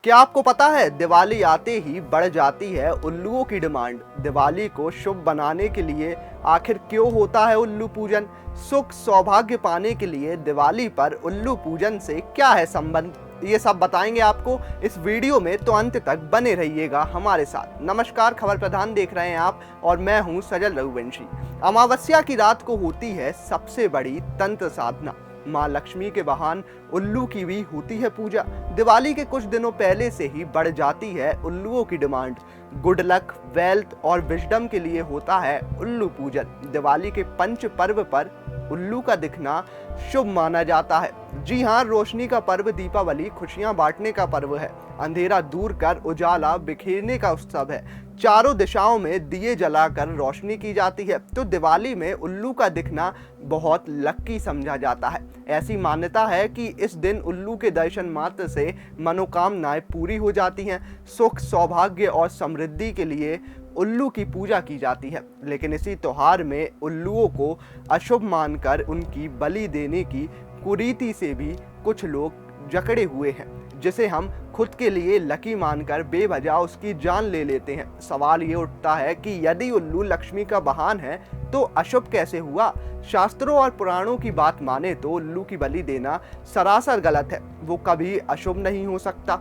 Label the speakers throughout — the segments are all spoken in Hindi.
Speaker 1: क्या आपको पता है दिवाली आते ही बढ़ जाती है उल्लुओं की डिमांड। दिवाली को शुभ बनाने के लिए आखिर क्यों होता है उल्लू पूजन? सुख सौभाग्य पाने के लिए दिवाली पर उल्लू पूजन से क्या है संबंध? ये सब बताएंगे आपको इस वीडियो में, तो अंत तक बने रहिएगा हमारे साथ। नमस्कार, खबर प्रधान देख रहे हैं आप और मैं हूं सजल रघुवंशी। अमावस्या की रात को होती है सबसे बड़ी तंत्र साधना। माँ लक्ष्मी के वाहन उल्लू की भी होती है पूजा। दिवाली के कुछ दिनों पहले से ही बढ़ जाती है उल्लुओं की डिमांड। गुड लक, वेल्थ और विजडम के लिए होता है उल्लू पूजन। दिवाली के पंच पर्व पर उल्लू का दिखना शुभ माना जाता है। जी हाँ, रोशनी का पर्व दीपावली खुशियां बांटने का पर्व है। अंधेरा दूर कर उजाला बिखेरने का उत्सव है। चारों दिशाओं में दिए जलाकर रोशनी की जाती है। तो दिवाली में उल्लू का दिखना बहुत लक्की समझा जाता है। ऐसी मान्यता है कि इस दिन उल्लू के दर्शन मात्र से मनोकामनाएं पूरी हो जाती हैं। सुख, सौभाग्य और समृद्धि के लिए उल्लू की पूजा की जाती है। लेकिन इसी त्योहार में उल्लुओं को अशुभ मानकर उनकी बलि देने की कुरीति से भी कुछ लोग जकड़े हुए हैं, जिसे हम खुद के लिए लकी मानकर बेवजह उसकी जान ले लेते हैं। सवाल ये उठता है कि यदि उल्लू लक्ष्मी का वाहन है तो अशुभ कैसे हुआ? शास्त्रों और पुराणों की बात माने तो उल्लू की बलि देना सरासर गलत है। वो कभी अशुभ नहीं हो सकता।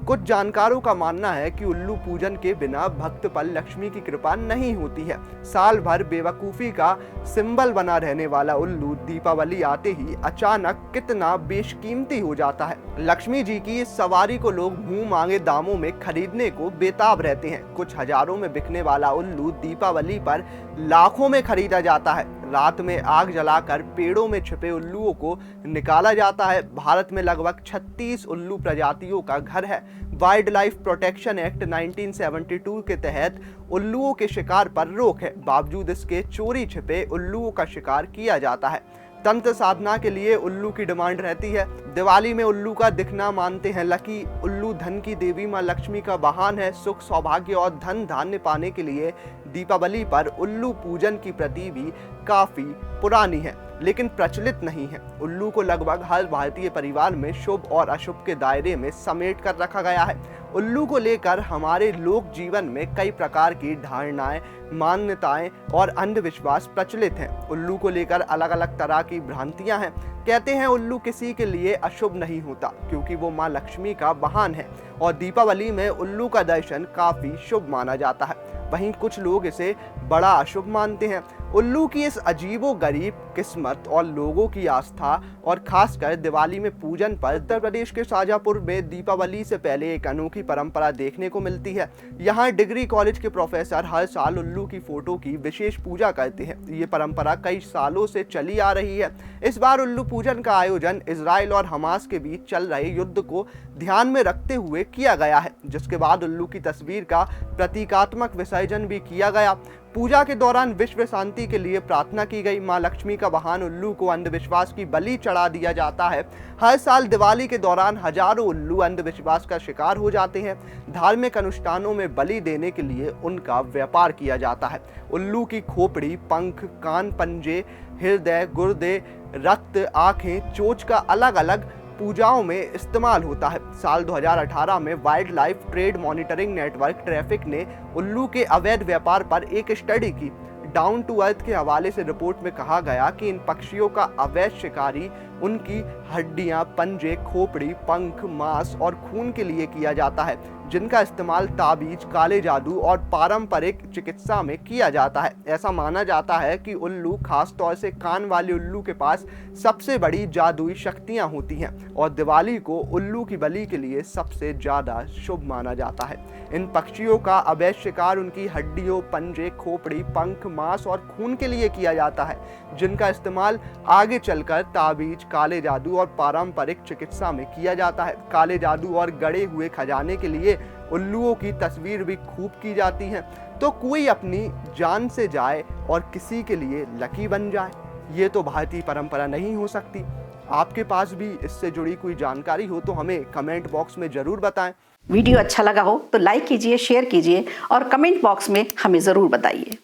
Speaker 1: कुछ जानकारों का मानना है कि उल्लू पूजन के बिना भक्त पर लक्ष्मी की कृपा नहीं होती है। साल भर बेवकूफ़ी का सिंबल बना रहने वाला उल्लू दीपावली आते ही अचानक कितना बेशकीमती हो जाता है। लक्ष्मी जी की इस सवारी को लोग मुंह मांगे दामों में खरीदने को बेताब रहते हैं। कुछ हजारों में बिकने वाला उल्लू दीपावली पर लाखों में खरीदा जाता है। रात में आग जलाकर पेड़ों में छिपे उल्लुओं को निकाला जाता है। भारत में लगभग 36 उल्लू प्रजातियों का घर है। वाइल्ड लाइफ प्रोटेक्शन एक्ट 1972 के तहत उल्लुओं के शिकार पर रोक है। बावजूद इसके चोरी छिपे उल्लुओं का शिकार किया जाता है। तंत्र साधना के लिए उल्लू की डिमांड रहती है। दिवाली में उल्लू का दिखना मानते हैं लकी। उल्लू धन की देवी माँ लक्ष्मी का वाहन है। सुख, सौभाग्य और धन धान्य पाने के लिए दीपावली पर उल्लू पूजन की प्रथा भी काफी पुरानी है, लेकिन प्रचलित नहीं है। उल्लू को लगभग हर भारतीय परिवार में शुभ और अशुभ के दायरे में समेट कर रखा गया है। उल्लू को लेकर हमारे लोक जीवन में कई प्रकार की धारणाएं, मान्यताएं और अंधविश्वास प्रचलित हैं। उल्लू को लेकर अलग अलग तरह की भ्रांतियां हैं। कहते हैं उल्लू किसी के लिए अशुभ नहीं होता क्योंकि वो माँ लक्ष्मी का वाहन है, और दीपावली में उल्लू का दर्शन काफी शुभ माना जाता है। वहीं कुछ लोग इसे बड़ा अशुभ मानते हैं। उल्लू की इस अजीबो-गरीब किस्मत और लोगों की आस्था और खासकर दिवाली में पूजन पर उत्तर प्रदेश के शाजापुर में दीपावली से पहले एक अनोखी परंपरा देखने को मिलती है। यहाँ डिग्री कॉलेज के प्रोफेसर हर साल उल्लू की फोटो की विशेष पूजा करते हैं। ये परंपरा कई सालों से चली आ रही है। इस बार उल्लू पूजन का आयोजन इजराइल और हमास के बीच चल रहे युद्ध को ध्यान में रखते हुए किया गया है, जिसके बाद उल्लू की तस्वीर का प्रतीकात्मक विसर्जन भी किया गया। पूजा के दौरान विश्व शांति के लिए प्रार्थना की गई। मां लक्ष्मी का वाहन उल्लू को अंधविश्वास की बलि चढ़ा दिया जाता है। हर साल दिवाली के दौरान हजारों उल्लू अंधविश्वास का शिकार हो जाते हैं। धार्मिक अनुष्ठानों में बलि देने के लिए उनका व्यापार किया जाता है। उल्लू की खोपड़ी, पंख, कान, पंजे, हृदय, गुर्दे, रक्त, आंखें, चोंच का अलग अलग पूजाओं में इस्तेमाल होता है। साल 2018 में wild life trade monitoring network traffic ने उल्लू के अवैध व्यापार पर एक स्टडी की। डाउन टू अर्थ के हवाले से रिपोर्ट में कहा गया कि इन पक्षियों का अवैध शिकारी उनकी हड्डियां, पंजे, खोपड़ी, पंख, मांस और खून के लिए किया जाता है, जिनका इस्तेमाल ताबीज, काले जादू और पारंपरिक चिकित्सा में किया जाता है। ऐसा माना जाता है कि उल्लू, खास तौर से कान वाले उल्लू के पास सबसे बड़ी जादुई शक्तियां होती हैं, और दिवाली को उल्लू की बलि के लिए सबसे ज्यादा शुभ माना जाता है। इन पक्षियों का अवैध शिकार उनकी हड्डियों, पंजे, खोपड़ी, पंख, मांस और खून के लिए किया जाता है, जिनका इस्तेमाल आगे चलकर ताबीज, काले जादू और पारंपरिक चिकित्सा में किया जाता है। काले जादू और गड़े हुए खजाने के लिए उल्लुओं की तस्वीर भी खूब की जाती है। तो कोई अपनी जान से जाए और किसी के लिए लकी बन जाए, ये तो भारतीय परंपरा नहीं हो सकती। आपके पास भी इससे जुड़ी कोई जानकारी हो तो हमें कमेंट बॉक्स में जरूर बताएं।
Speaker 2: वीडियो अच्छा लगा हो तो लाइक कीजिए, शेयर कीजिए और कमेंट बॉक्स में हमें ज़रूर बताइए।